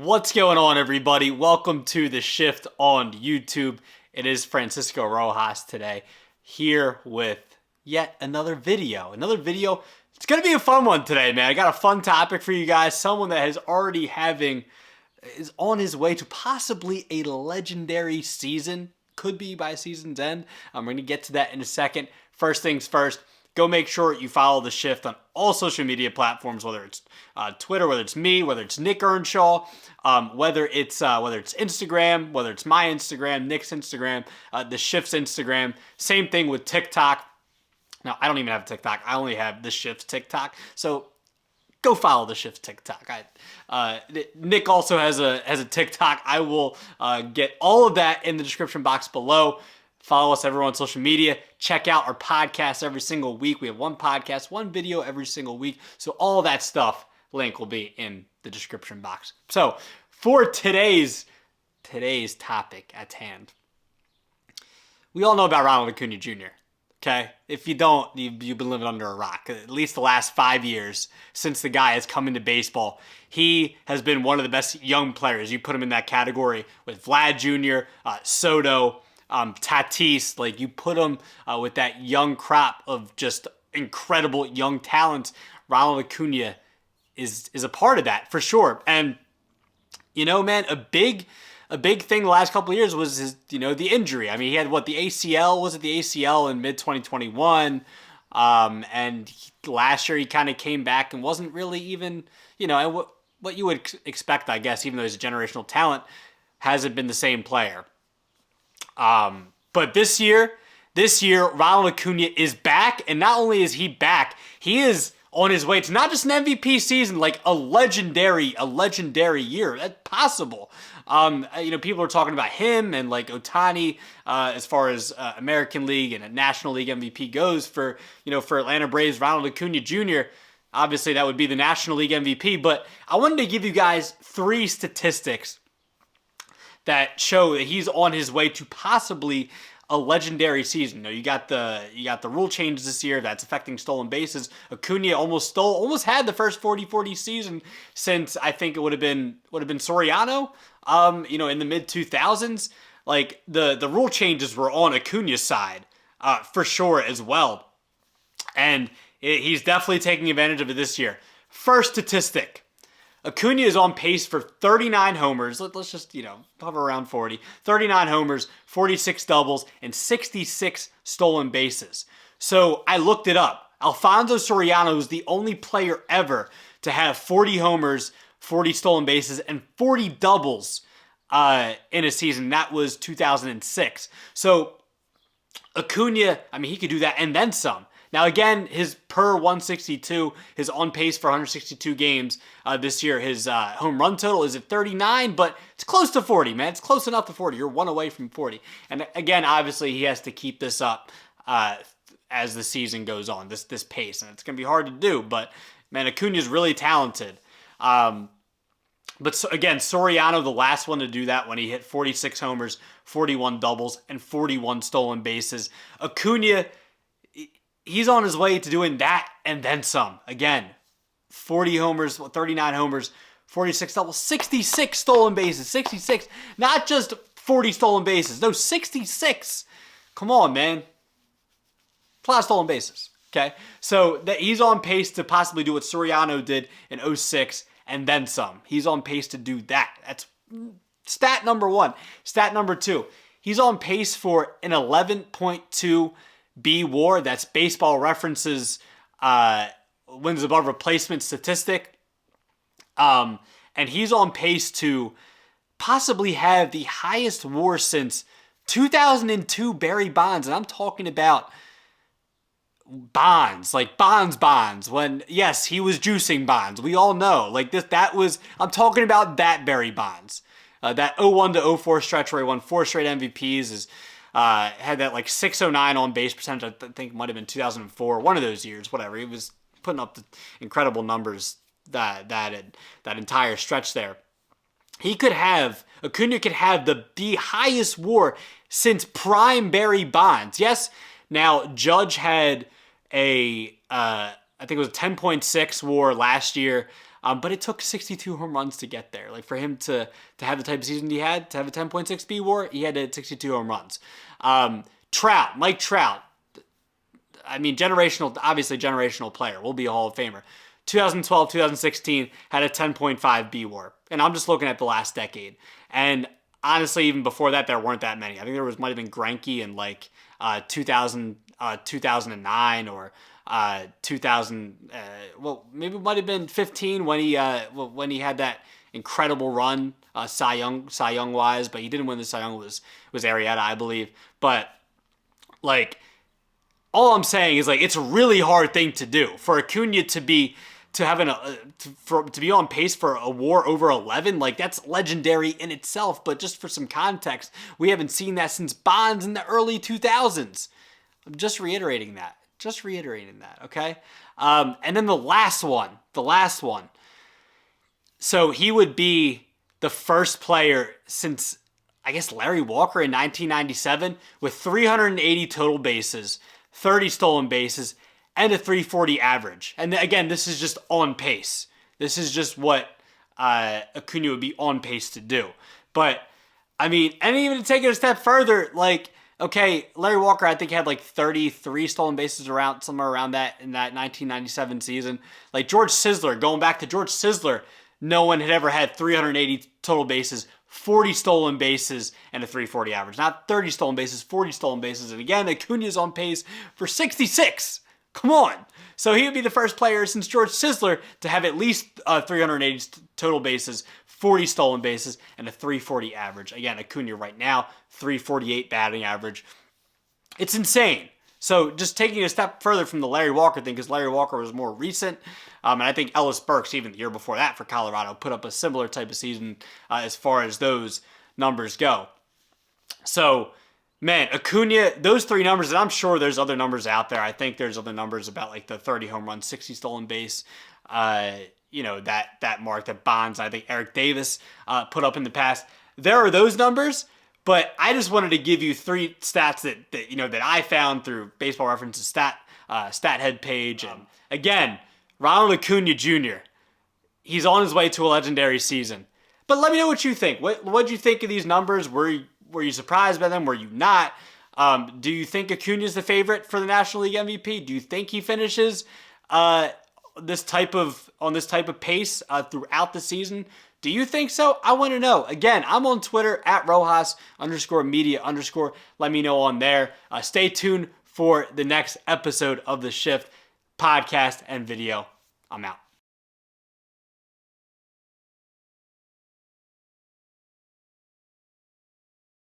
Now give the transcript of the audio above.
What's going on, everybody? Welcome to The Shift on YouTube. It is Francisco Rojas today, here with yet another video. It's going to be a fun one today, man. I got a fun topic for you guys. Someone that is on his way to possibly a legendary season. Could be by season's end. I'm going to get to that in a second. First things first. Go make sure you follow The Shift on all social media platforms, whether it's Twitter, whether it's me, whether it's Nick Earnshaw, whether it's Instagram, whether it's my Instagram, Nick's Instagram, The Shift's Instagram. Same thing with TikTok. Now, I don't even have TikTok. I only have The Shift's TikTok. So go follow The Shift's TikTok. Nick also has a TikTok. I will get all of that in the description box below. Follow us everywhere on social media. Check out our podcast every single week. We have one podcast, one video every single week. So all that stuff, link will be in the description box. So for today's topic at hand, we all know about Ronald Acuna Jr., okay? If you don't, you've been living under a rock. At least the last 5 years since the guy has come into baseball, he has been one of the best young players. You put him in that category with Vlad Jr., Soto, Tatis. Like, you put him with that young crop of just incredible young talent. Ronald Acuna is a part of that for sure. And man, a big thing the last couple of years was his the injury. I mean, he had the ACL? Was it the ACL in mid 2021? And last year he kind of came back and wasn't really even what you would expect, I guess, even though he's a generational talent, hasn't been the same player. But this year, Ronald Acuna is back, and not only is he back, he is on his way to not just an MVP season, like a legendary year. That's possible. People are talking about him and like Ohtani, as far as American League and National League MVP goes for Atlanta Braves, Ronald Acuna Jr. Obviously, that would be the National League MVP, but I wanted to give you guys 3 statistics that show that he's on his way to possibly a legendary season. You got the rule changes this year that's affecting stolen bases. Acuna almost had the first 40-40 season since I think it would have been Soriano. In the mid 2000s, like the rule changes were on Acuna's side, for sure as well, and he's definitely taking advantage of it this year. First statistic. Acuna is on pace for 39 homers. Let's just, hover around 40. 39 homers, 46 doubles, and 66 stolen bases. So I looked it up. Alfonso Soriano is the only player ever to have 40 homers, 40 stolen bases, and 40 doubles in a season. That was 2006. So Acuna, he could do that and then some. Now, again, his per 162, his on pace for 162 games this year, his home run total is at 39, but it's close to 40, man. It's close enough to 40. You're one away from 40. And again, obviously, he has to keep this up as the season goes on, this pace. And it's going to be hard to do, but, man, Acuna's really talented. But again, Soriano, the last one to do that when he hit 46 homers, 41 doubles, and 41 stolen bases. Acuna, he's on his way to doing that and then some. Again, 40 homers, 39 homers, 46 doubles, 66 stolen bases. 66. Not just 40 stolen bases. No, 66. Come on, man. A lot of stolen bases. Okay? So he's on pace to possibly do what Soriano did in 06 and then some. He's on pace to do that. That's stat number 1. Stat number 2. He's on pace for an 11.2 B WAR. That's Baseball Reference's wins above replacement statistic. And he's on pace to possibly have the highest WAR since 2002 Barry Bonds. And I'm talking about Bonds, like Bonds, when, yes, he was juicing Bonds. We all know. I'm talking about that Barry Bonds. That 01 to 04 stretch where he won 4 straight MVPs had that 609 on base percentage. I think it might have been 2004, one of those years, whatever. He was putting up the incredible numbers that entire stretch there. Acuna could have the highest WAR since prime Barry Bonds. Yes, now Judge had I think it was a 10.6 WAR last year. But it took 62 home runs to get there. Like for him to have the type of season he had, to have a 10.6 B WAR, he had to hit 62 home runs. Mike Trout. I mean, obviously generational player. Will be a Hall of Famer. 2012, 2016 had a 10.5 B WAR. And I'm just looking at the last decade. And honestly, even before that, there weren't that many. I think might have been Greinke in like 2009 or 2000. Well, maybe it might have been 15 when he had that incredible run, Cy Young wise, but he didn't win the Cy Young. Was Arrieta, I believe. But like, all I'm saying is like it's a really hard thing to do for Acuna to be on pace for a WAR over 11. Like that's legendary in itself. But just for some context, we haven't seen that since Bonds in the early 2000s. I'm just reiterating that. Okay. And then the last one. So he would be the first player since, I guess, Larry Walker in 1997 with 380 total bases, 30 stolen bases, and a 340 average. And again, this is just on pace. This is just what Acuna would be on pace to do. But, I mean, and even to take it a step further, like, okay, Larry Walker, I think, had like 33 stolen bases somewhere around that in that 1997 season. Like George Sisler, going back to George Sisler, no one had ever had 380 total bases, 40 stolen bases, and a 340 average. Not 30 stolen bases, 40 stolen bases. And again, Acuna's on pace for 66. Come on. So he would be the first player since George Sisler to have at least 380 total bases, 40 stolen bases, and a 340 average. Again, Acuna right now, 348 batting average. It's insane. So just taking a step further from the Larry Walker thing, because Larry Walker was more recent, and I think Ellis Burks, even the year before that for Colorado, put up a similar type of season as far as those numbers go. So, man, Acuna, those three numbers, and I'm sure there's other numbers out there. I think there's other numbers about like the 30 home runs, 60 stolen base, that mark that Bonds, I think Eric Davis put up in the past. There are those numbers, but I just wanted to give you three stats that I found through Baseball Reference's stat head page. And again, Ronald Acuna Jr., he's on his way to a legendary season. But let me know what you think. What did you think of these numbers? Were you surprised by them? Were you not? Do you think Acuna's the favorite for the National League MVP? Do you think he finishes on this type of pace throughout the season? Do you think so? I want to know. Again, I'm on Twitter at Rojas_media_. Let me know on there. Stay tuned for the next episode of The Shift podcast and video. I'm out.